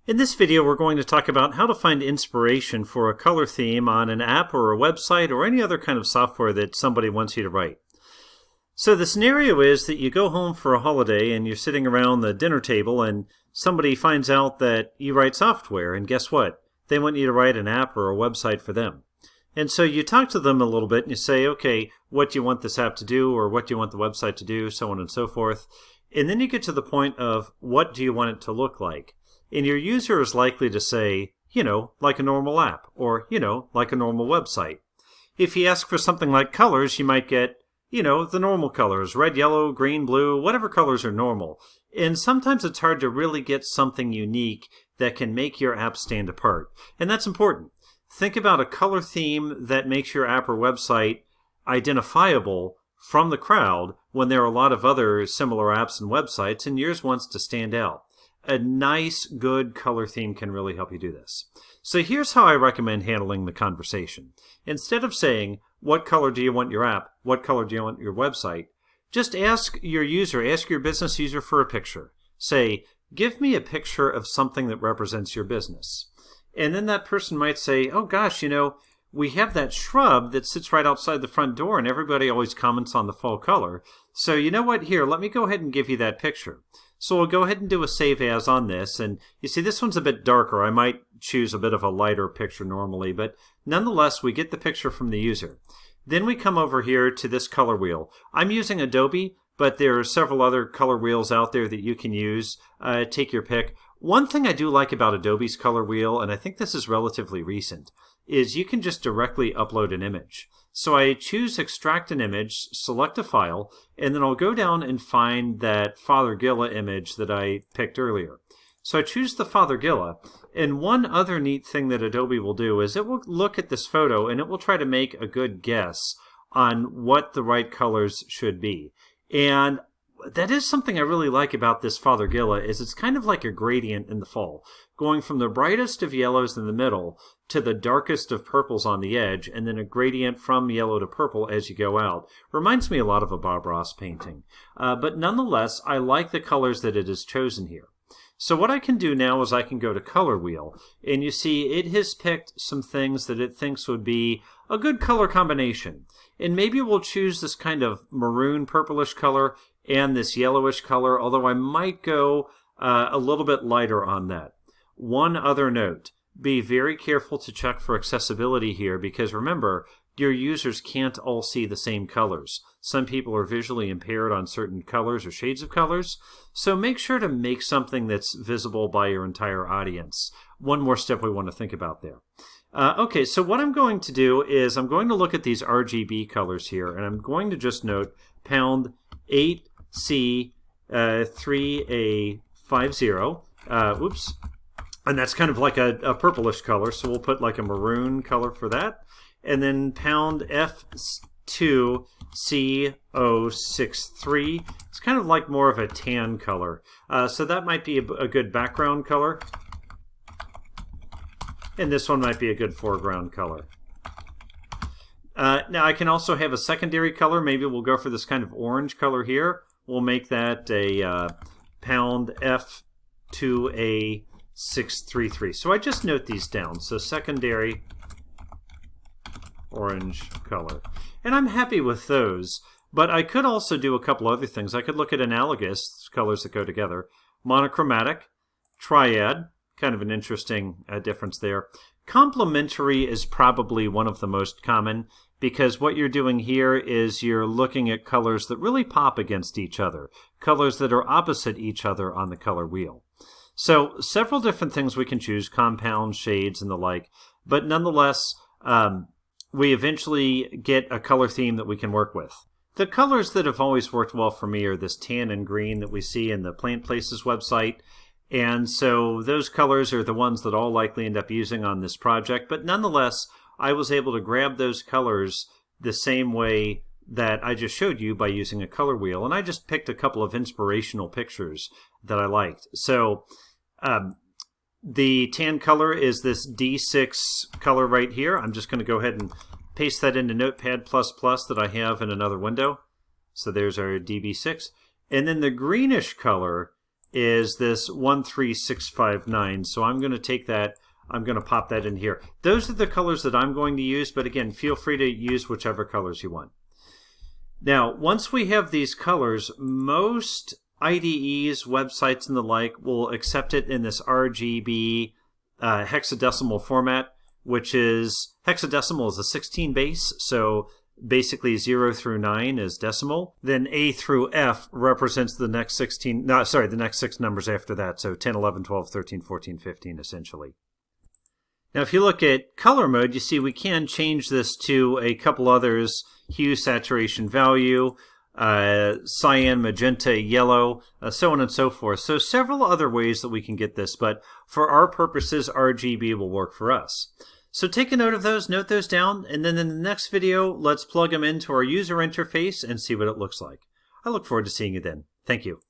In this video, we're going to talk about how to find inspiration for a color theme on an app or a website or any other kind of software that somebody wants you to write. So the scenario is that you go home for a holiday and you're sitting around the dinner table and somebody finds out that you write software, and guess what? They want you to write an app or a website for them. And so you talk to them a little bit and you say, okay, what do you want this app to do, or what do you want the website to do, so on and so forth. And then you get to the point of what do you want it to look like. And your user is likely to say, like a normal app, or, like a normal website. If you ask for something like colors, you might get, the normal colors, red, yellow, green, blue, whatever colors are normal. And sometimes it's hard to really get something unique that can make your app stand apart. And that's important. Think about a color theme that makes your app or website identifiable from the crowd when there are a lot of other similar apps and websites, and yours wants to stand out. A nice, good color theme can really help you do this. So here's how I recommend handling the conversation. Instead of saying, what color do you want your app? What color do you want your website? Just ask your business user for a picture. Say, give me a picture of something that represents your business. And then that person might say, oh gosh, we have that shrub that sits right outside the front door and everybody always comments on the fall color. So you know what? Here, let me go ahead and give you that picture. So we'll go ahead and do a save as on this. And you see, this one's a bit darker. I might choose a bit of a lighter picture normally, but nonetheless, we get the picture from the user. Then we come over here to this color wheel. I'm using Adobe, but there are several other color wheels out there that you can use. Take your pick. One thing I do like about Adobe's color wheel, and I think this is relatively recent, is you can just directly upload an image. So I choose extract an image, select a file, and then I'll go down and find that Fothergilla image that I picked earlier. So I choose the Fothergilla, and one other neat thing that Adobe will do is it will look at this photo and it will try to make a good guess on what the right colors should be. And that is something I really like about this Fothergilla, is it's kind of like a gradient in the fall, going from the brightest of yellows in the middle to the darkest of purples on the edge, and then a gradient from yellow to purple as you go out. Reminds me a lot of a Bob Ross painting. But nonetheless, I like the colors that it has chosen here. So what I can do now is I can go to Color Wheel, and you see it has picked some things that it thinks would be a good color combination. And maybe we'll choose this kind of maroon purplish color and this yellowish color, although I might go a little bit lighter on that. One other note, be very careful to check for accessibility here, because remember, your users can't all see the same colors. Some people are visually impaired on certain colors or shades of colors, so make sure to make something that's visible by your entire audience. One more step we want to think about there. Okay, so what I'm going to do is I'm going to look at these RGB colors here, and I'm going to just note pound 8C3A50, and that's kind of like a purplish color, so we'll put like a maroon color for that. And then pound F2CO63. It's kind of like more of a tan color. So that might be a good background color. And this one might be a good foreground color. Now I can also have a secondary color. Maybe we'll go for this kind of orange color here. We'll make that a pound F2A633. So I just note these down. So secondary orange color. And I'm happy with those, but I could also do a couple other things. I could look at analogous colors that go together. Monochromatic, triad, kind of an interesting difference there. Complementary is probably one of the most common, because what you're doing here is you're looking at colors that really pop against each other, colors that are opposite each other on the color wheel. So several different things we can choose, compound, shades, and the like, but nonetheless, we eventually get a color theme that we can work with. The colors that have always worked well for me are this tan and green that we see in the Plant Places website. And so those colors are the ones that I'll likely end up using on this project. But nonetheless, I was able to grab those colors the same way that I just showed you by using a color wheel. And I just picked a couple of inspirational pictures that I liked. So the tan color is this D6 color right here. I'm just going to go ahead and paste that into Notepad++ that I have in another window. So there's our DB6. And then the greenish color is this 13659. So I'm going to take that, I'm going to pop that in here. Those are the colors that I'm going to use, but again, feel free to use whichever colors you want. Now, once we have these colors, most IDEs, websites, and the like will accept it in this RGB hexadecimal format, which is, hexadecimal is a 16 base, so basically 0 through 9 is decimal. Then A through F represents the next 16, no, sorry, the next 6 numbers after that, so 10, 11, 12, 13, 14, 15, essentially. Now, if you look at color mode, you see we can change this to a couple others: hue, saturation, value, cyan, magenta, yellow, so on and so forth. So several other ways that we can get this, but for our purposes, RGB will work for us. So take a note of those, note those down, and then in the next video, let's plug them into our user interface and see what it looks like. I look forward to seeing you then. Thank you.